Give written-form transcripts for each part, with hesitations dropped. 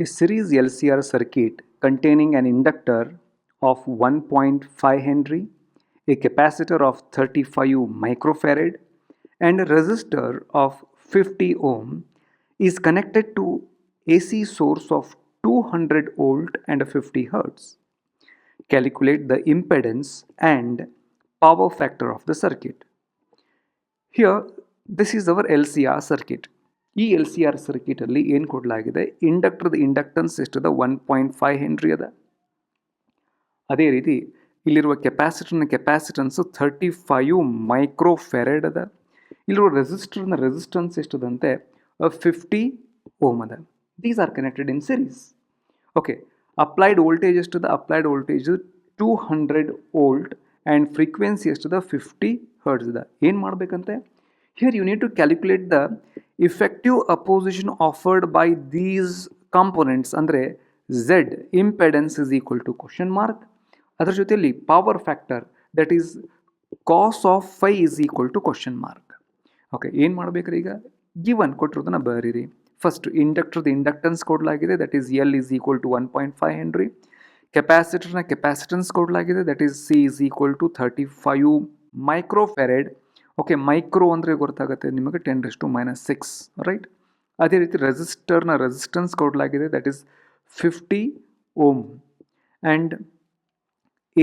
A series LCR circuit containing an inductor of 1.5 Henry, a capacitor of 35 microfarad, and a resistor of 50 ohm is connected to AC source of 200 volt and 50 Hz. Calculate the impedance and power factor of the circuit. Here, this is our LCR circuit. ಈ L C R ಸರ್ಕಿಟಲ್ಲಿ ಏನು ಕೊಡಲಾಗಿದೆ, ಇಂಡಕ್ಟರ್ದ inductance ಎಷ್ಟದ 1.5 henry ಅದ. ಅದೇ ರೀತಿ ಇಲ್ಲಿರುವ ಕೆಪಾಸಿಟನ್ಸು 35 microfarad ಅದ. ಇಲ್ಲಿರುವ ರೆಸಿಸ್ಟೆನ್ಸ್ ಎಷ್ಟದಂತೆ 50 ಓಮ್ ಅದ. These are connected in series. Okay, applied voltage ಎಷ್ಟದ? Applied voltage 200 volt and frequency ಎಷ್ಟದ? 50 ಹರ್ಟ್ಸ್ ಅದ. ಏನು ಮಾಡಬೇಕಂತೆ? Here you need to calculate the effective opposition offered by these components. ಅಂದರೆ Z impedance is equal to question mark. ಅದರ ಜೊತೆಯಲ್ಲಿ power factor that is cos of phi is equal to question mark. Okay, ಏನು ಮಾಡಬೇಕ್ರಿ? ಈಗ given ಕೊಟ್ಟಿರೋದನ್ನ ಬರೀರಿ. First ಇಂಡಕ್ಟರ್ದ inductance ಕೊಡಲಾಗಿದೆ, that is L is equal to 1.5 henry. ಕೆಪಾಸಿಟರ್ನ ಕೆಪಾಸಿಟನ್ಸ್ ಕೊಡಲಾಗಿದೆ, that is C is equal to 35 microfarad. Okay, micro ಅಂದರೆ ಗೊತ್ತಾಗುತ್ತೆ ನಿಮಗೆ 10⁻⁻⁶, ರೈಟ್? ಅದೇ ರೀತಿ ರೆಸಿಸ್ಟರ್ನ ರೆಸಿಸ್ಟೆನ್ಸ್ ಕೊಡಲಾಗಿದೆ, that is 50 ohm. And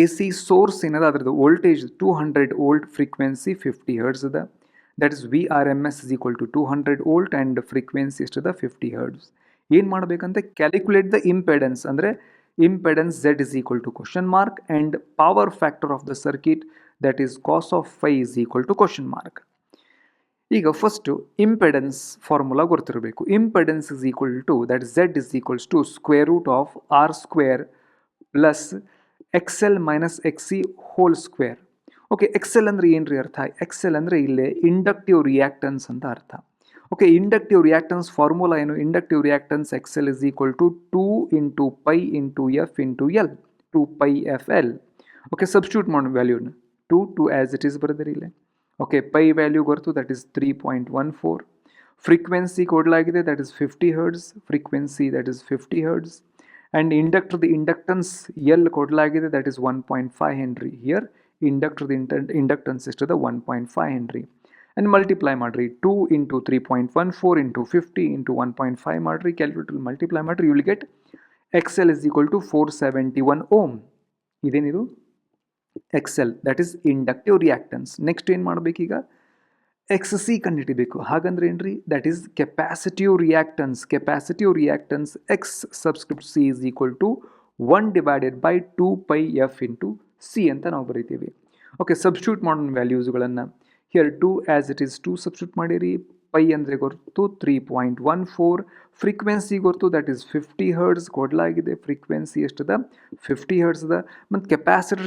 A C source ಏನದ ಅದರದ್ದು ವೋಲ್ಟೇಜ್ 200 ವೋಲ್ಟ್, ಫ್ರೀಕ್ವೆನ್ಸಿ 50 ಹರ್ಟ್ಸ್ ಅದ. That is VRMS is equal to 200 volt and frequency ಎಷ್ಟದ? 50 ಹರ್ಟ್ಸ್. ಏನು ಮಾಡಬೇಕಂತ? Calculate the impedance. ಅಂದರೆ impedance Z is equal to question mark and power factor of the circuit, that is cos of phi is equal to question mark. ಈಗ first impedance formula ಗೊತ್ತಿರಬೇಕು. Impedance is equal to that Z is equals to square root of R square plus XL minus XC whole square. Okay, XL ಅಂದರೆ ಏನು ರೀ ಅರ್ಥ? XL ಅಂದರೆ ಇಲ್ಲೇ inductive reactance ಅಂತ ಅರ್ಥ. ಓಕೆ, ಇಂಡಕ್ಟಿವ್ ರಿಯಾಕ್ಟನ್ಸ್ ಫಾರ್ಮುಲಾ ಏನು? Inductive reactance XL is equal to 2 into pi into F into L, 2 pi FL. Okay, substitute ಮಾಡೋ ವ್ಯಾಲ್ಯೂನ 2 ಆ್ಯಸ್ ಇಟ್ ಈಸ್ ಬರೆದಿರಿ ಇಲ್ಲೇ. ಓಕೆ, ಪೈ ವ್ಯಾಲ್ಯೂ ಗೊತ್ತು, ದಟ್ ಈಸ್ 3.14. ಫ್ರೀಕ್ವೆನ್ಸಿ ಕೊಡಲಾಗಿದೆ, that is 50 hertz. Frequency that is 50 hertz. And ಇಂಡಕ್ಟರ್ದ inductance L ಕೊಡಲಾಗಿದೆ, that is 1.5 henry. Here ಇಂಡಕ್ಟರ್ದ inductance ಎಷ್ಟದ? 1.5 ಹೆನ್ರಿ. ಆ್ಯಂಡ್ ಮಲ್ಟಿಪ್ಲೈ ಮಾಡಿರಿ, 2 into 3.14 into 50 into 1.5 ಮಾಡಿರಿ. ಕ್ಯಾಲ್ಕುಲೇಟರ್ ಮಲ್ಟಿಪ್ಲೈ ಮಾಡಿರಿ, you will get XL is equal to 471 ohm. ಇದೇನಿದು? XL, that is inductive reactance. Next ಏನು ಮಾಡಬೇಕೀಗ? XC ಕಂಡುಹಿಡಿಬೇಕು. ಹಾಗಂದ್ರೆ ಏನ್ರಿ? That is capacitive reactance. Capacitive reactance X subscript C is equal to 1 divided by 2 pi F into C ಅಂತ ನಾವು ಬರೀತೀವಿ. Okay, substitute ಮಾಡೋಣ ವ್ಯಾಲ್ಯೂಸ್ಗಳನ್ನು. Here 2 as it is 2 substitute ಮಾಡಿರಿ. Pi ಅಂದರೆ ಗೊತ್ತು 3.14. ಫ್ರೀಕ್ವೆನ್ಸಿ ಗೊತ್ತು, ದಟ್ ಈಸ್ 50 ಹರ್ಡ್ಸ್ ಕೊಡಲಾಗಿದೆ. ಫ್ರೀಕ್ವೆನ್ಸಿ ಎಷ್ಟದ? 50 ಹರ್ಡ್ಸ್ ಅದ. ಮತ್ತು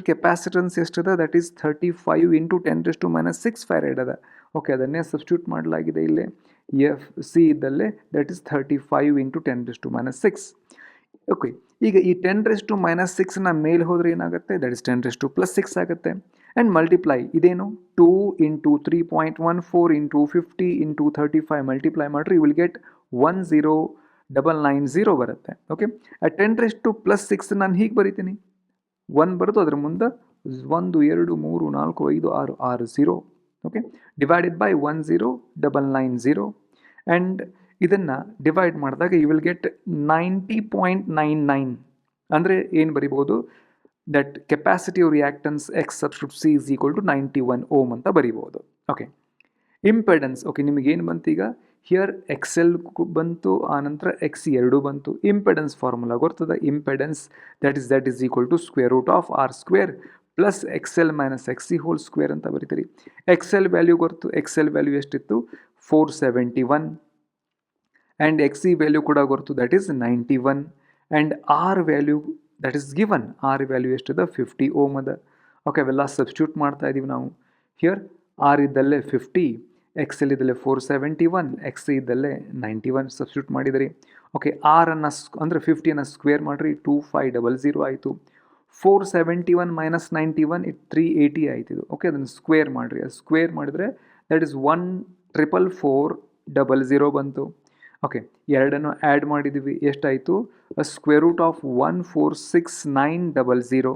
ಕೆಪಾಸಿಟನ್ಸ್ ಎಷ್ಟದ? ದಟ್ ಈಸ್ 35 into 10⁻⁶ ಫ್ಯಾರಡ್ ಅದ. ಓಕೆ, ಅದನ್ನೇ ಸಬ್ಸ್ಟಿಟ್ಯೂಟ್ ಮಾಡಲಾಗಿದೆ ಇಲ್ಲೇ. ಎಫ್ ಸಿ ಇದ್ದಲ್ಲೇ ದಟ್ ಈಸ್ 35 into 10⁻⁶. ಓಕೆ, ಈಗ ಈ 10⁻⁶ ಮೇಲೆ ಹೋದರೆ ಏನಾಗುತ್ತೆ? ದಟ್ ಇಸ್ 10⁻+6 ಆಗುತ್ತೆ. ಆ್ಯಂಡ್ ಮಲ್ಟಿಪ್ಲೈ ಇದೇನು? 2 into 3.14 into 50 into 35 ಮಲ್ಟಿಪ್ಲೈ ಮಾಡಿರಿ, ಯು ವಿಲ್ ಗೆಟ್ 10990 ಬರುತ್ತೆ. ಓಕೆ, ಆ 10⁻+6 ನಾನು ಹೀಗೆ ಬರಿತೀನಿ. 1 ಬರೋದು, ಅದ್ರ ಮುಂದೆ 1 2 3 4 5 6 6 0. Okay, divided by 10990. ಆ್ಯಂಡ್ ಇದನ್ನು ಡಿವೈಡ್ ಮಾಡಿದಾಗ ಯು ವಿಲ್ ಗೆಟ್ 90.99. ಅಂದರೆ ಏನು ಬರಿಬೋದು? That capacitive reactance X subscript C is equal to 91 ohm ಅಂತ ಬರಿಬೋದು. Okay, impedance. ಓಕೆ, ನಿಮಗೇನು ಬಂತು ಈಗ? ಹಿಯರ್ XL ಬಂತು, ಆನಂತರ XC ಎರಡೂ ಬಂತು. ಇಂಪೆಡೆನ್ಸ್ ಫಾರ್ಮುಲಾ ಗೊತ್ತದ? Impedance that is equal to square root of R square plus XL minus XC whole square ಅಂತ ಬರೀತೀರಿ. XL ವ್ಯಾಲ್ಯೂ ಗೊತ್ತು. XL ವ್ಯಾಲ್ಯೂ ಎಷ್ಟಿತ್ತು? 471. ಆ್ಯಂಡ್ XC ವ್ಯಾಲ್ಯೂ ಕೂಡ ಗೊತ್ತು, that is 91. And R value that is given. R value ಎಷ್ಟದ? 50 ohm ಅದ. Okay, ಅವೆಲ್ಲ substitute ಮಾಡ್ತಾ ಇದ್ದೀವಿ ನಾವು. ಹಿಯರ್ R ಇದ್ದಲ್ಲೇ 50, XL ಇದ್ದಲ್ಲೇ 471, XC ಇದ್ದಲ್ಲೇ 91 ಸಬ್ಸ್ಟಿಟ್ಯೂಟ್ ಮಾಡಿದ್ರಿ. ಓಕೆ, R ಅನ್ನು ಅಂದರೆ 50 ಸ್ಕ್ವೇರ್ ಮಾಡಿರಿ, 2500 ಆಯಿತು. 471 ಮೈನಸ್ 91 380 ಆಯ್ತಿದು. ಓಕೆ, ಅದನ್ನು ಸ್ಕ್ವೇರ್ ಮಾಡಿರಿ. ಅದು ಸ್ಕ್ವೇರ್ ಮಾಡಿದರೆ ದಟ್ ಈಸ್ 1,440 ಬಂತು. ಓಕೆ, ಎರಡನ್ನು ಆ್ಯಡ್ ಮಾಡಿದ್ದೀವಿ, ಎಷ್ಟಾಯಿತು? Square root of 146,900.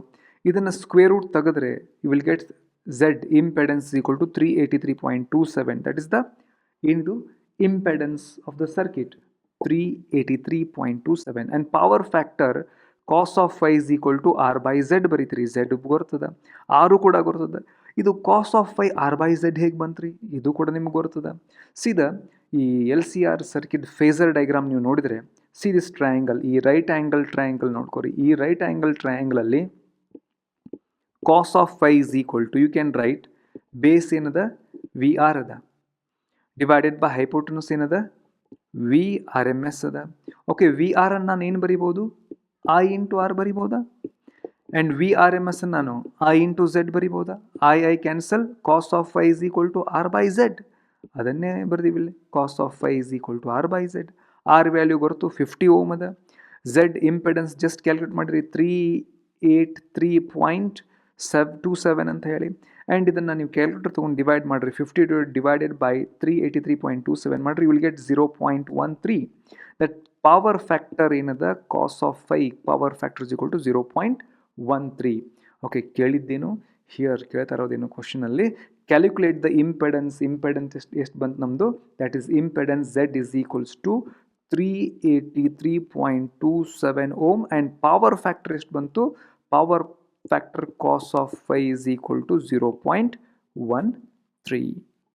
ಇದನ್ನು ಸ್ಕ್ವೇರ್ ರೂಟ್ ತೆಗೆದ್ರೆ you will get Z impedance equal to 383.27. That is the ಏನಿದು impedance of the circuit 383.27. And power factor cos of phi is equal to R by Z ಬರೀತೀರಿ. Z ಗೊರ್ತದ, R ಕೂಡ ಗೊರ್ತದ. ಇದು cos of phi R by Z ಹೇಗೆ ಬಂತ್ರಿ? ಇದು ಕೂಡ ನಿಮ್ಗೆ ಗೊರ್ತದ. ಸೀದಾ ಈ L C R circuit phasor diagram ನೀವು ನೋಡಿದರೆ, ಸಿ ದಿಸ್ ಟ್ರಯಾಂಗಲ್, ಈ ರೈಟ್ ಆ್ಯಂಗಲ್ ಟ್ರಯಾಂಗಲ್ ನೋಡ್ಕೊರಿ. ಈ ರೈಟ್ ಆ್ಯಂಗಲ್ ಟ್ರಯಾಂಗಲಲ್ಲಿ cos of phi is equal to, you can write base ಏನದ ವಿ ಆರ್ ಅದ, ಡಿವೈಡೆಡ್ ಬೈ ಹೈಪೋಟೆನಸ್ ಏನದ ವಿ ಆರ್ ಎಮ್ ಎಸ್ ಅದ. ಓಕೆ, ವಿ ಆರ್ ಅನ್ನು ನಾನು ಏನು ಬರಿಬೋದು? ಐ ಇಂಟು ಆರ್ ಬರಿಬೋದಾ? And V R M S ನಾನು ಐ ಇಂಟು ಝೆಡ್ ಬರಿಬೋದಾ? I cancel, cos of phi is equal to R by Z. ಅದನ್ನೇ ಬರ್ದಿವಿಲ್ಲಿ, ಕಾಸ್ of phi is equal to R by z. R value ಗೊತ್ತು 50 ohm ಅದ. Z impedance just calculate ಮಾಡಿರಿ 383.27 ಅಂತ ಹೇಳಿ. And ಇದನ್ನು ನೀವು ಕ್ಯಾಲ್ಕುಲೇಟರ್ ತೊಗೊಂಡು ಡಿವೈಡ್ ಮಾಡಿರಿ, 50 ಡಿವೈಡೆಡ್ ಬೈ 383.27 ಮಾಡಿರಿ, you will get 0.13. That power factor ಏನದ cos of phi, power factor is equal to 0.13. Okay, ಕೇಳಿದ್ದೇನು ಹಿಯರ್ ಕೇಳ್ತಾ ಇರೋದೇನು ಕ್ವಶನಲ್ಲಿ, ಕ್ಯಾಲ್ಕುಲೇಟ್ ದ ಇಂಪೆಡೆನ್ಸ್. ಇಂಪೆಡೆನ್ಸ್ ಎಷ್ಟು ಬಂತು ನಮ್ಮದು? That is impedance Z is equals to 383.27 ohm. And power factor ಎಷ್ಟು ಬಂತು? Power factor cos of phi is equal to 0.13.